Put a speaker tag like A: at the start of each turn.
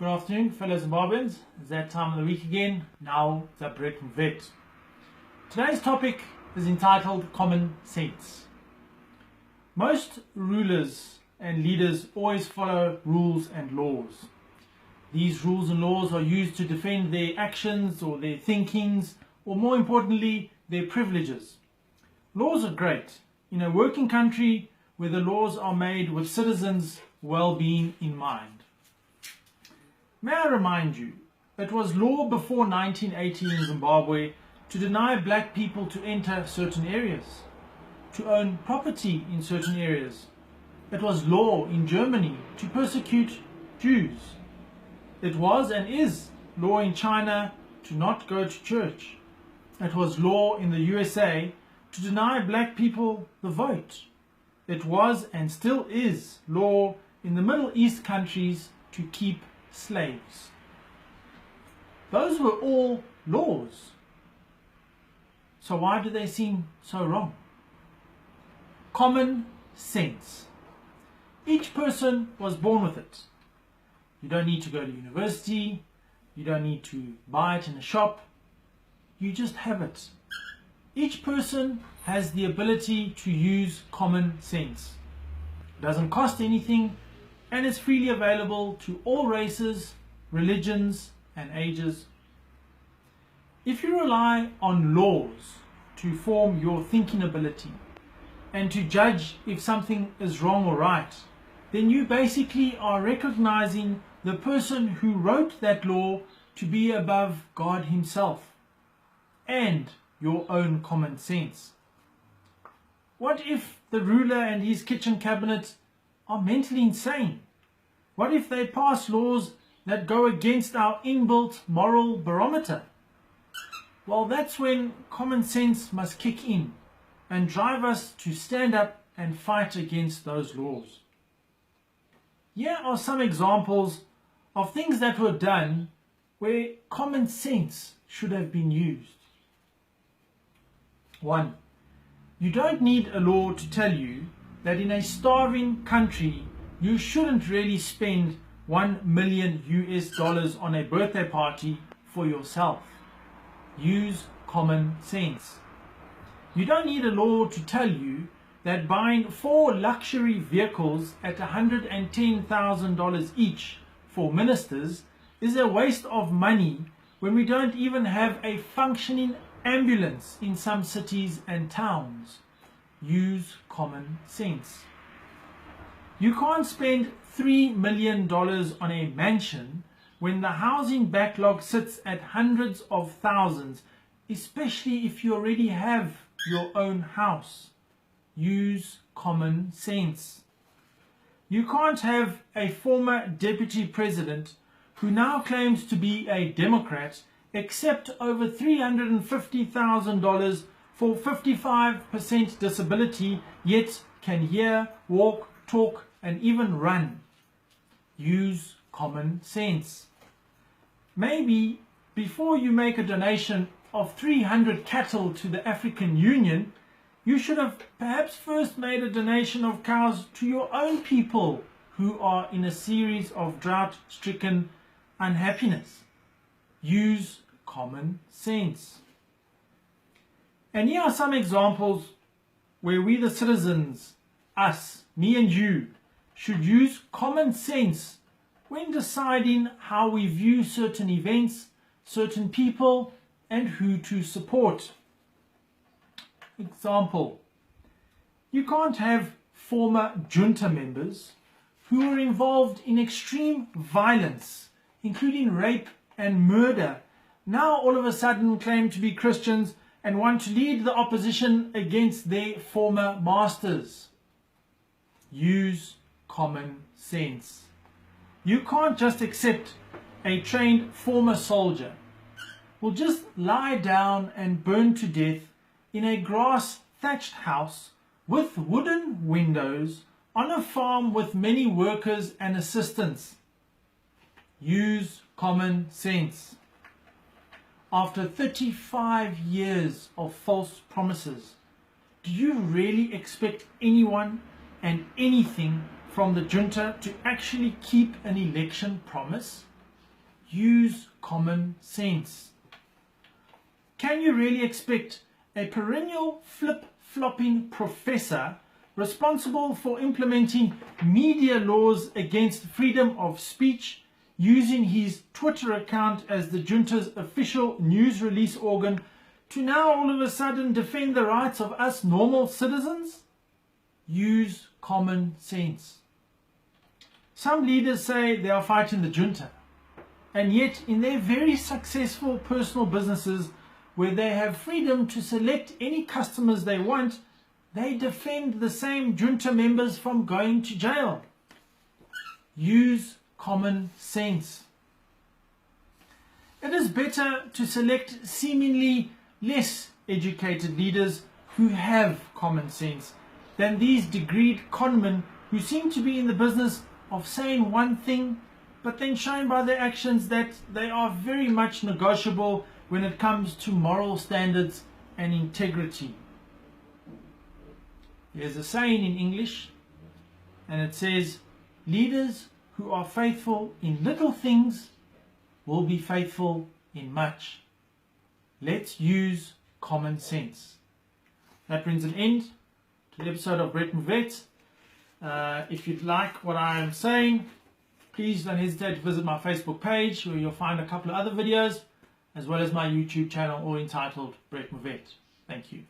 A: Good afternoon, fellow Zimbabweans. It's that time of the week again. Now, the Brett Vet. Today's topic is entitled Common Sense. Most rulers and leaders always follow rules and laws. These rules and laws are used to defend their actions or their thinkings, or more importantly, their privileges. Laws are great in a working country where the laws are made with citizens' well-being in mind. May I remind you, it was law before 1980 in Zimbabwe to deny black people to enter certain areas, to own property in certain areas. It was law in Germany to persecute Jews. It was and is law in China to not go to church. It was law in the USA to deny black people the vote. It was and still is law in the Middle East countries to keep slaves. Those were all laws. So why do they seem so wrong? Common sense. Each person was born with it. You don't need to go to university. You don't need to buy it in a shop. You just have it. Each person has the ability to use common sense. It doesn't cost anything, and is freely available to all races, religions, and ages. If you rely on laws to form your thinking ability and to judge if something is wrong or right, then you basically are recognizing the person who wrote that law to be above God Himself and your own common sense. What if the ruler and his kitchen cabinet are mentally insane? What if they pass laws that go against our inbuilt moral barometer? Well, that's when common sense must kick in and drive us to stand up and fight against those laws. Here are some examples of things that were done where common sense should have been used. 1. You don't need a law to tell you that in a starving country you shouldn't really spend $1 million on a birthday party for yourself. Use common sense. You don't need a law to tell you that buying 4 luxury vehicles at $110,000 each for ministers is a waste of money when we don't even have a functioning ambulance in some cities and towns. Use common sense. You can't spend $3 million on a mansion when the housing backlog sits at hundreds of thousands, especially if you already have your own house. Use common sense. You can't have a former deputy president who now claims to be a Democrat accept over $350,000 for 55% disability, yet can hear, walk, talk, and even run. Use common sense. Maybe before you make a donation of 300 cattle to the African Union, you should have perhaps first made a donation of cows to your own people who are in a series of drought-stricken unhappiness. Use common sense. And here are some examples where we the citizens, us, me and you, should use common sense when deciding how we view certain events, certain people, and who to support. Example: you can't have former junta members who were involved in extreme violence, including rape and murder, now all of a sudden claim to be Christians and want to lead the opposition against their former masters. Use common sense. You can't just accept a trained former soldier will just lie down and burn to death in a grass-thatched house with wooden windows on a farm with many workers and assistants. Use common sense. After 35 years of false promises, do you really expect anyone and anything from the junta to actually keep an election promise? Use common sense. Can you really expect a perennial flip-flopping professor responsible for implementing media laws against freedom of speech, using his Twitter account as the junta's official news release organ, to now all of a sudden defend the rights of us normal citizens? Use common sense. Some leaders say they are fighting the junta, and yet in their very successful personal businesses where they have freedom to select any customers they want, they defend the same junta members from going to jail. Use common sense. It is better to select seemingly less educated leaders who have common sense than these degreed conmen who seem to be in the business of saying one thing but then showing by their actions that they are very much negotiable when it comes to moral standards and integrity. There's a saying in English, and it says, leaders who are faithful in little things will be faithful in much. Let's use common sense. That brings an end to the episode of Brett Holley. If you'd like what I am saying, please don't hesitate to visit my Facebook page where you'll find a couple of other videos, as well as my YouTube channel, all entitled Brett Holley. Thank you.